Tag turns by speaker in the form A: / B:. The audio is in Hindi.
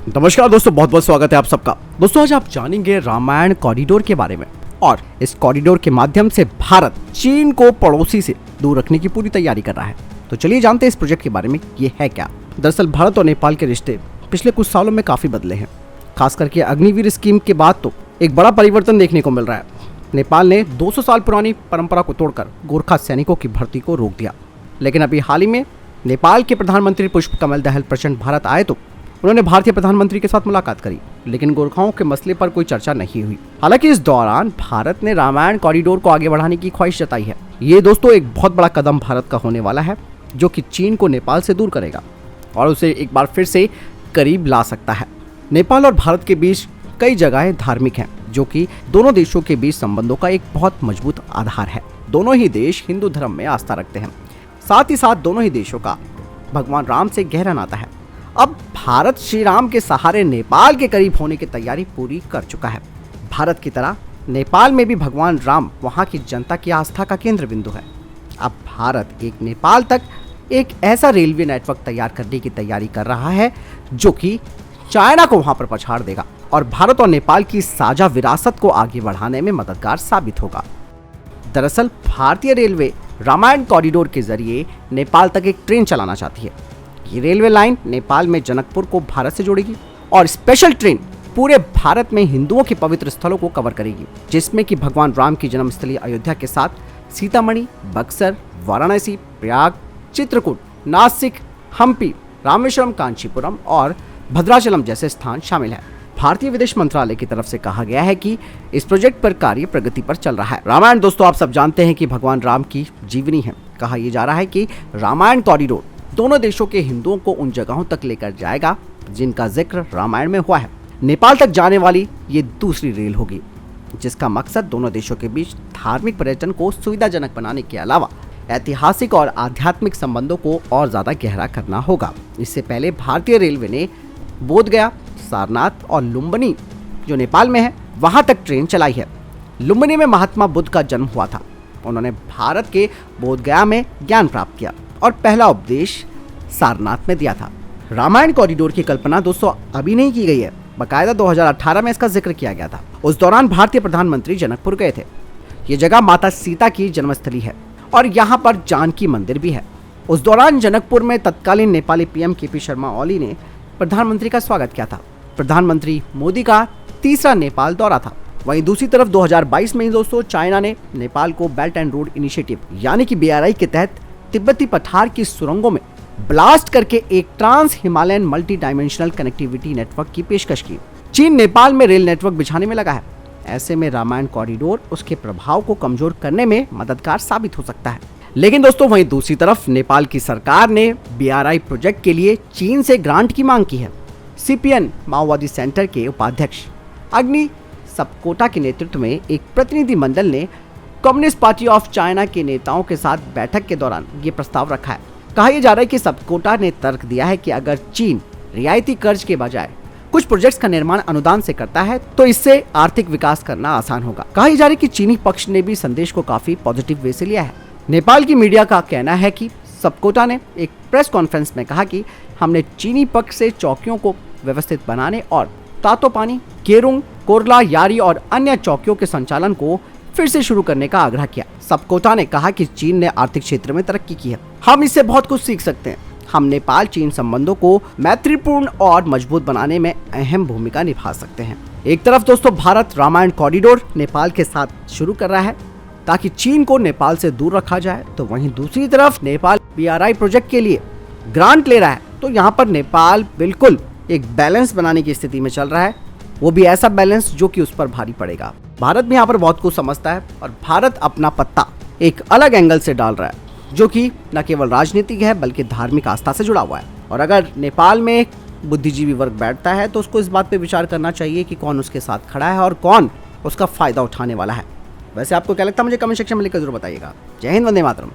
A: नमस्कार दोस्तों, बहुत बहुत स्वागत है आप सबका। दोस्तों आज आप जानेंगे रामायण कॉरिडोर के बारे में और इस कॉरिडोर के माध्यम से भारत चीन को पड़ोसी से दूर रखने की पूरी तैयारी कर रहा है। तो चलिए जानते हैं इस प्रोजेक्ट के बारे में, ये है क्या। दरअसल भारत और नेपाल के रिश्ते पिछले कुछ सालों में काफी बदले हैं। खास करके अग्निवीर स्कीम के बाद तो एक बड़ा परिवर्तन देखने को मिल रहा है। नेपाल ने 200 साल पुरानी परंपरा को तोड़कर गोरखा सैनिकों की भर्ती को रोक दिया। लेकिन अभी हाल ही में नेपाल के प्रधानमंत्री पुष्पकमल दहल प्रचंड भारत आए तो उन्होंने भारतीय प्रधानमंत्री के साथ मुलाकात करी, लेकिन गोरखाओं के मसले पर कोई चर्चा नहीं हुई। हालांकि इस दौरान भारत ने रामायण कॉरिडोर को आगे बढ़ाने की ख्वाहिश जताई है। ये दोस्तों एक बहुत बड़ा कदम भारत का होने वाला है, जो कि चीन को नेपाल से दूर करेगा और उसे एक बार फिर से करीब ला सकता है। नेपाल और भारत के बीच कई जगहें धार्मिक हैं, जो कि दोनों देशों के बीच संबंधों का एक बहुत मजबूत आधार है। दोनों ही देश हिंदू धर्म में आस्था रखते हैं। साथ ही साथ दोनों ही देशों का भगवान राम से गहरा नाता है। अब भारत श्री राम के सहारे नेपाल के करीब होने की तैयारी पूरी कर चुका है। भारत की तरह नेपाल में भी भगवान राम वहां की जनता की आस्था का केंद्र बिंदु है। अब भारत एक नेपाल तक एक ऐसा रेलवे नेटवर्क तैयार करने की तैयारी कर रहा है, जो कि चाइना को वहां पर पछाड़ देगा और भारत और नेपाल की साझा विरासत को आगे बढ़ाने में मददगार साबित होगा। दरअसल भारतीय रेलवे रामायण कॉरिडोर के जरिए नेपाल तक एक ट्रेन चलाना चाहती है। ये रेलवे लाइन नेपाल में जनकपुर को भारत से जोड़ेगी और स्पेशल ट्रेन पूरे भारत में हिंदुओं के पवित्र स्थलों को कवर करेगी, जिसमें कि भगवान राम की जन्मस्थली अयोध्या के साथ सीतामढ़ी, बक्सर, वाराणसी, प्रयाग, चित्रकूट, नासिक, हम्पी, रामेश्वरम, कांचीपुरम और भद्राचलम जैसे स्थान शामिल है। भारतीय विदेश मंत्रालय की तरफ से कहा गया है कि इस प्रोजेक्ट पर कार्य प्रगति पर चल रहा है। रामायण दोस्तों आप सब जानते हैं कि भगवान राम की जीवनी है। कहा यह जा रहा है कि रामायण कॉरिडोर दोनों देशों के हिंदुओं को उन जगहों तक लेकर जाएगा जिनका जिक्र रामायण में हुआ है। नेपाल तक जाने वाली ये दूसरी रेल होगी, जिसका मकसद दोनों देशों के बीच धार्मिक पर्यटन को सुविधाजनक बनाने के अलावा ऐतिहासिक और आध्यात्मिक संबंधों को और ज्यादा गहरा करना होगा। इससे पहले भारतीय रेलवे ने बोधगया, सारनाथ और लुम्बिनी जो नेपाल में है वहां तक ट्रेन चलाई है। लुम्बिनी में महात्मा बुद्ध का जन्म हुआ था। उन्होंने भारत के बोधगया में ज्ञान प्राप्त किया और पहला उपदेश सारनाथ में दिया था। रामायण कॉरिडोर की कल्पना दोस्तों अभी नहीं की गई है, बकायदा 2018 में इसका जिक्र किया गया था। उस दौरान भारतीय प्रधानमंत्री जनकपुर गए थे। ये जगह माता सीता की जन्मस्थली है और यहाँ पर जानकी मंदिर भी है। उस दौरान जनकपुर में तत्कालीन नेपाली पीएम केपी शर्मा ओली ने प्रधानमंत्री का स्वागत किया था। प्रधानमंत्री मोदी का तीसरा नेपाल दौरा था। वहीं दूसरी तरफ 2022 में ही दोस्तों चाइना ने नेपाल को बेल्ट एंड रोड इनिशिएटिव यानी कि BRI के तहत तिब्बती पठार की सुरंगों में ब्लास्ट करके एक trans Himalayan multi dimensional connectivity network की पेशकश की। चीन नेपाल में रेल नेटवर्क बिछाने में लगा है। ऐसे में रामायण कॉरिडोर उसके प्रभाव को कमजोर करने में मददगार साबित हो सकता है। लेकिन दोस्तों वहीं दूसरी तरफ नेपाल की सरकार ने BRI प्रोजेक्ट के लिए चीन से ग्रांट की मांग की है। CPN माओवादी सेंटर के उपाध्यक्ष अग्नि सबकोटा के नेतृत्व में एक प्रतिनिधि मंडल ने कम्युनिस्ट पार्टी ऑफ चाइना के नेताओं के साथ बैठक के दौरान ये प्रस्ताव रखा है। कहा यह जा रहा है कि सबकोटा ने तर्क दिया है कि अगर चीन रियायती कर्ज के बजाय कुछ प्रोजेक्ट्स का निर्माण अनुदान से करता है तो इससे आर्थिक विकास करना आसान होगा। कहा यह जा रहा है कि चीनी पक्ष ने भी संदेश को काफी पॉजिटिव वे से लिया है। नेपाल की मीडिया का कहना है कि सबकोटा ने एक प्रेस कॉन्फ्रेंस में कहा कि हमने चीनी पक्ष से चौकियों को व्यवस्थित बनाने और तातोपानी, केरुंग, कोरला, यारी और अन्य चौकियों के संचालन को फिर से शुरू करने का आग्रह किया। सबकोटा ने कहा कि चीन ने आर्थिक क्षेत्र में तरक्की की है, हम इससे बहुत कुछ सीख सकते हैं। हम नेपाल चीन संबंधों को मैत्रीपूर्ण और मजबूत बनाने में अहम भूमिका निभा सकते हैं। एक तरफ दोस्तों भारत रामायण कॉरिडोर नेपाल के साथ शुरू कर रहा है ताकि चीन को नेपाल से दूर रखा जाए, तो वहीं दूसरी तरफ नेपाल BRI प्रोजेक्ट के लिए ग्रांट ले रहा है। तो यहाँ पर नेपाल बिल्कुल एक बैलेंस बनाने की स्थिति में चल रहा है, वो भी ऐसा बैलेंस जो कि उस पर भारी पड़ेगा। भारत भी यहाँ पर बहुत कुछ समझता है और भारत अपना पत्ता एक अलग एंगल से डाल रहा है, जो कि न केवल राजनीतिक है बल्कि धार्मिक आस्था से जुड़ा हुआ है। और अगर नेपाल में बुद्धिजीवी वर्ग बैठता है तो उसको इस बात पे विचार करना चाहिए कि कौन उसके साथ खड़ा है और कौन उसका फायदा उठाने वाला है। वैसे आपको क्या लगता है, मुझे कमेंट सेक्शन में लिखकर जरूर बताइएगा। जय हिंद, वंदे मातरम।